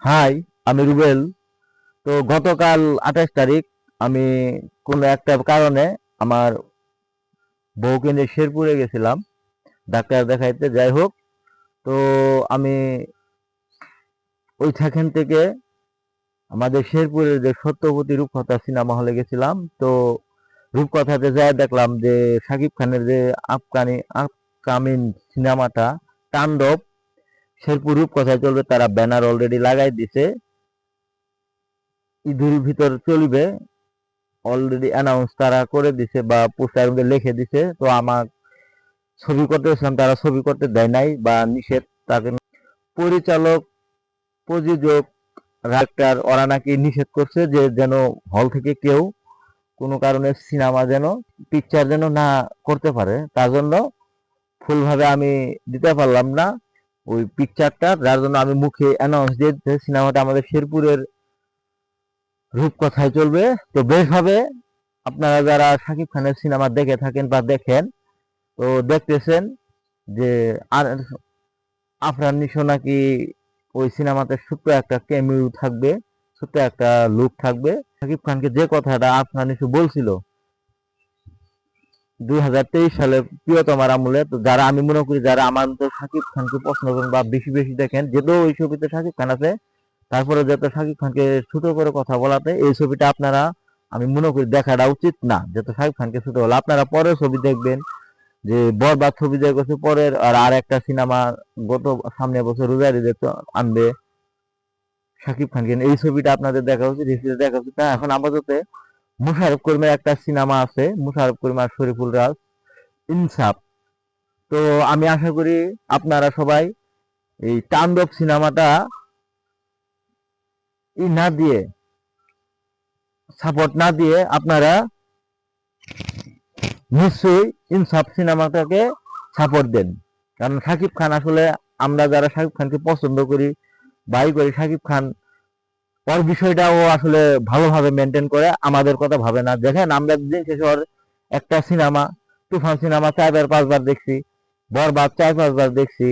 High, আমি রুবেল। তো গতকাল 28 তারিখ আমি কোনো একটা কারণে আমার বউকে নিয়ে শেরপুরে গেছিলাম ডাক্তার দেখাইতে। যাই হোক, তো আমি ওইখান থেকে আমাদের শেরপুরের যে সত্যবতী রূপকথা সিনেমা হলে গেছিলাম। তো রূপকথাতে যাই দেখলাম যে শাকিব খানের যে আপকামিং সিনেমাটা তাণ্ডব শেরপুর রূপকথায় চলবে, তারা ব্যানার অলরেডি লাগাই দিছে। ঈদের ভিতর চলবে, অলরেডি অ্যানাউন্স তারা করে দিছে বা পোস্টার লিখে দিছে। তো আমার ছবি করতে গেছিলাম, তারা ছবি করতে দেয় নাই বা নিষেধ। তাকে পরিচালক, প্রযোজক, ডাক্তার ওরা নাকি নিষেধ করছে যে যেন হল থেকে কেউ কোনো কারণে সিনেমা যেন পিকচার যেন না করতে পারে। তার জন্য ফুলভাবে আমি দিতে পারলাম না ওই পিকচারটা, যার জন্য আমি মুখে অ্যানাউন্স দিয়ে দিতে সিনেমাটা আমাদের শেরপুরের রূপকথায় চলবে। তো বেশভাবে আপনারা যারা শাকিব খানের সিনেমা দেখে থাকেন বা দেখেন, তো দেখতেছেন যে আর আফরান নিশো নাকি ওই সিনেমাতে ছোট্ট একটা ক্যামিও থাকবে, ছোট্ট একটা লুক থাকবে। শাকিব খানকে যে কথাটা আফরান নিশো বলছিল 2023 সালে প্রিয়তমার আমলে, তো যারা আমি মনে করি যারা আমার তো শাকিব খানকে পছন্দ করেন বা বেশি বেশি দেখেন, যেহেতু ওই ছবিতে শাকিব খান আছে, তারপরে যাতে শাকিব খানকে ছোট করে কথা বলাতে এই ছবিটা আপনারা আমি মনে করি দেখাটা উচিত না। যাতে শাকিব খানকে ছোট হলে আপনারা পরের ছবি দেখবেন যে বরবাদ ছবি দেখেছে পরের আর একটা সিনেমা গত সামনে বছর রোজার ঈদে তো আনবে শাকিব খানকে এই ছবিটা আপনাদের দেখা উচিত, দেখা উচিত না। এখন আপাতত মুশারফ করিমের একটা সিনেমা আছে, মুশারফ করিম আর শরীফুল রাজ, ইনসাফ। তো আমি আশা করি আপনারা সবাই এই তাণ্ডব সিনেমাটা না দিয়ে, সাপোর্ট না দিয়ে আপনারা নিশ্চয়ই ইনসাফ সিনেমাটাকে সাপোর্ট দেন। কারণ শাকিব খান আসলে, আমরা যারা শাকিব খানকে পছন্দ করি বাই করি, শাকিব খান ওর বিষয়টাও আসলে ভালোভাবে মেনটেন করে, আমাদের কথা ভাবে না। দেখেন আমরা দিন শেষে ওর একটা সিনেমা, তুফান সিনেমা 4-5 বার দেখছি, বরবাদ 4-5 বার দেখছি,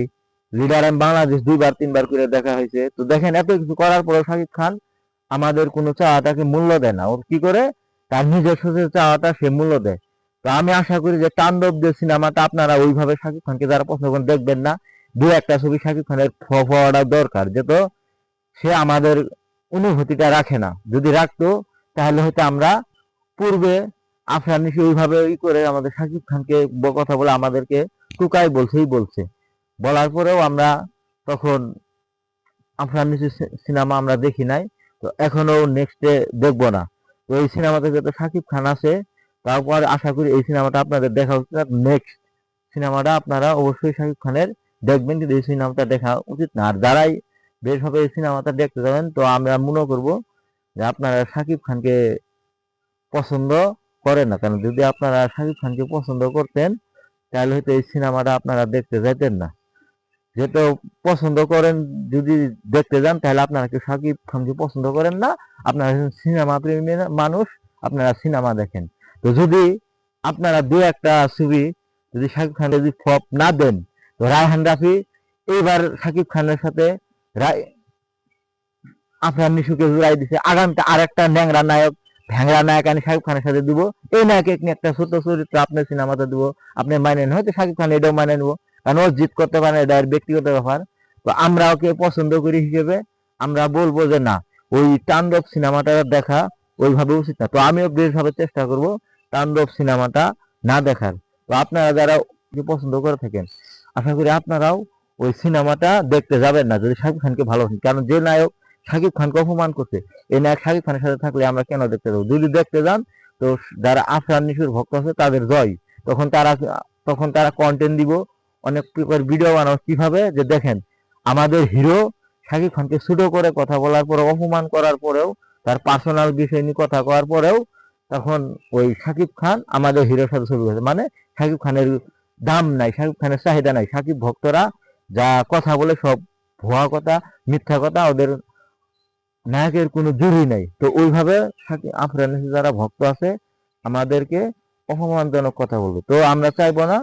লিডার এন্ড বাংলাদেশ 2-3 বার করে দেখা হয়েছে। তো দেখেন এত কিছু করার পরেও শাকিব খান আমাদের কোনো চাওয়াটাকে মূল্য দেয় না। ওর কি করে তার নিজস্ব যে চাওয়াটা সে মূল্য দেয়। তো আমি আশা করি যে তাণ্ডব যে সিনেমাটা আপনারা ওইভাবে শাকিব খানকে যারা পছন্দ করেন দেখবেন না, দু একটা ছবি শাকিব খানের হওয়াটা দরকার, যেহেতু সে আমাদের অনুভূতিটা রাখে না। যদি রাখতো তাহলে হয়তো আমরা পূর্বে আফরান নিশো ওইভাবে করে আমাদের শাকিব খানকে কথা বলে আমাদেরকে টুকাই বলছে, বলার পরেও আমরা তখন আফরান নিশোর সিনেমা আমরা দেখি নাই। তো এখনো নেক্সটে দেখবো না। তো এই সিনেমাতে যত শাকিব খান আছে, তারপর আশা করি এই সিনেমাটা আপনাদের দেখা উচিত। নেক্সট সিনেমাটা আপনারা অবশ্যই শাকিব খানের দেখবেন, কিন্তু এই সিনেমাটা দেখা উচিত না। আর যারাই বেশ হবে এই সিনেমাটা দেখতে যাবেন, তো আমরা মনে করব যে আপনারা শাকিব খানকে পছন্দ করেন না। কারণ যদি আপনারা শাকিব খানকে পছন্দ করতেন তাহলে হয়তো এই সিনেমাটা আপনারা দেখতে যাইতেন না। যেহেতু পছন্দ করেন, যদি দেখতে যান তাহলে আপনারা কি শাকিব খানকে পছন্দ করেন না, আপনারা সিনেমা প্রেমী মানুষ, আপনারা সিনেমা দেখেন। তো যদি আপনারা দু একটা ছবি যদি শাকিব খান যদি ফ্লপ না দেন, তো রায়হান রাফি এইবার শাকিব খানের সাথে আফরান নিশোকে জোড়াই দিছে, আগামীতে আর একটা ন্যাংরা নায়ক ভ্যাংরা নায়ক আমি শাকিব খানের সাথে দিব, এই নায়কে নিয়ে একটা ছোট চরিত্র আপনার সিনেমাতে দিব, আপনি মাইনে নেন, হয়তো শাকিব খান এটাও মাইনে নেবো, কারণ ও জিত করতে পারে, এটা এর ব্যক্তিগত ব্যাপার। তো আমরা ওকে পছন্দ করি হিসেবে আমরা বলবো যে না, ওই তাণ্ডব সিনেমাটা দেখা ওইভাবে উচিত না। তো আমিও বেশভাবে চেষ্টা করব তাণ্ডব সিনেমাটা না দেখার। তো আপনারা যারা পছন্দ করে থাকেন, আশা করি আপনারাও ওই সিনেমাটা দেখতে যাবেন না যদি শাকিব খানকে ভালোবাসেন। কারণ যে নায়ক শাকিব খানকে অপমান করছে, এই নায়ক শাকিব খানের সাথে থাকলে আমরা কেন দেখতে যাবো? যদি দেখতে যান, তো যারা আফরান নিশোর ভক্ত আছে তাদের জয়। তখন তারা কন্টেন্ট দিব, অনেক প্রকার ভিডিও বানাবো, কিভাবে যে দেখেন আমাদের হিরো শাকিব খানকে ছোট করে কথা বলার পরে, অপমান করার পরেও, তার পার্সোনাল বিষয় নিয়ে কথা কওয়ার পরেও তখন ওই শাকিব খান আমাদের হিরোর সাথে ছবি করেছে। মানে শাকিব খানের দাম নাই, শাকিব খানের চাহিদা নাই। শাকিব ভক্তরা যা কথা বলে সব ভুয়া কথা, মিথ্যা কথা, ওদের নায়কের কোনো জুড়ি নাই। তো ওইভাবে আফরান নিশো যারা ভক্ত আছে আমাদেরকে অপমানজনক কথা বলবে। তো আমরা চাইবো না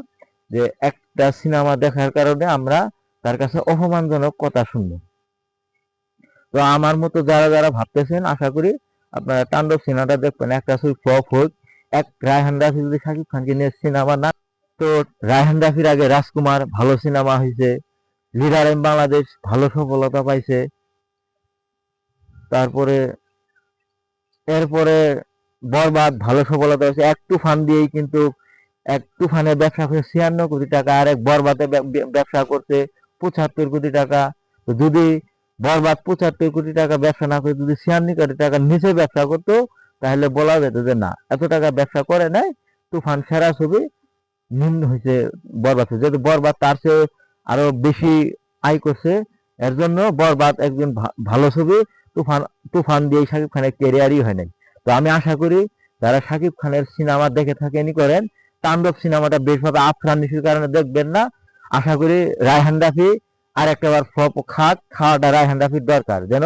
যে একটা সিনেমা দেখার কারণে আমরা তার কাছে অপমানজনক কথা শুনবো। তো আমার মতো যারা যারা ভাবতেছেন, আশা করি আপনারা তাণ্ডব সিনেমাটা দেখবেন। একটা ছবি ফ্লপ হোক, এক রায়হান রাফি যদি শাকিব খানকে নিয়ে সিনেমা না, তো রায়হান রাফির আগে রাজকুমার ভালো সিনেমা হয়েছে, লিডার ইন বাংলাদেশ ভালো সফলতা পাইছে, তারপরে এরপরে বরবাদ ভালো সফলতা হয়েছে। এক তুফান দিয়েই কিন্তু, এক তুফানে ব্যবসা করে 96 কোটি টাকা, আর এক বরবাদে ব্যবসা করছে 75 কোটি টাকা। তো যদি বরবাদ 75 কোটি টাকা ব্যবসা না করে যদি 96 কোটি টাকার নিচে ব্যবসা করতো, তাহলে বলা যেত যে না, এত টাকা ব্যবসা করে নাই, তুফান সেরা ছবি, নিম্ন হয়েছে বরবাদ। যেহেতু বরবাদ তার চেয়ে আরো বেশি আয় করছে, এর জন্য বরবাদ একজন ভালো ছবি। তুফান তুফান দিয়ে শাকিব খানের ক্যারিয়ারই হয় নাই। তো আমি আশা করি যারা শাকিব খানের সিনেমা দেখে থাকেনই করেন, তাণ্ডব সিনেমাটা বেশভাবে আফরান নিশোর কারণে দেখবেন না। আশা করি রায়হান রাফি আর একটা বার ফ্লপ খাওয়াটা রায়হান রাফির দরকার, যেন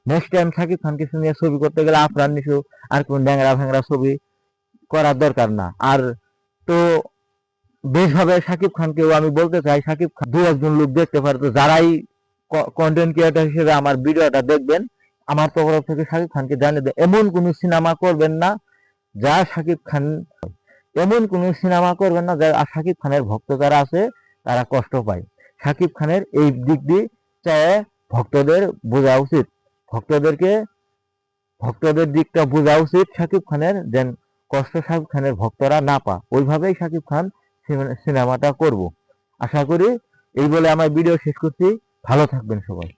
নেক্সট টাইম শাকিব খানকে নিয়ে ছবি করতে গেলে আফরান নিশো আর কোন ড্যাংরা ভ্যাংরা ছবি করার দরকার না। আর তো বেশভাবে শাকিব খানকেও আমি বলতে চাই, শাকিব খান দু একজন লোক দেখতে পারে, তো যারাই কন্টেন্ট ক্রিয়েটর হিসেবে আমার ভিডিওটা দেখবেন, আমার তরফ থেকে শাকিব খানকে জানিয়ে দেন, এমন কোন সিনেমা করবেন না যা শাকিব খান, এমন কোন সিনেমা করবেন না যা শাকিব খানের ভক্ত যারা আছে তারা কষ্ট পায়। শাকিব খানের এই দিক দিয়ে চায় ভক্তদের বোঝা উচিত, ভক্তদেরকে ভক্তদের দিকটা বোঝা উচিত শাকিব খানের, যেন কষ্ট শাকিব খানের ভক্তরা না পা, ওইভাবেই শাকিব খান সিনেমাটা করব। আশা করি এই বলে আমার ভিডিও শেষ করছি। ভালো থাকবেন সবাই।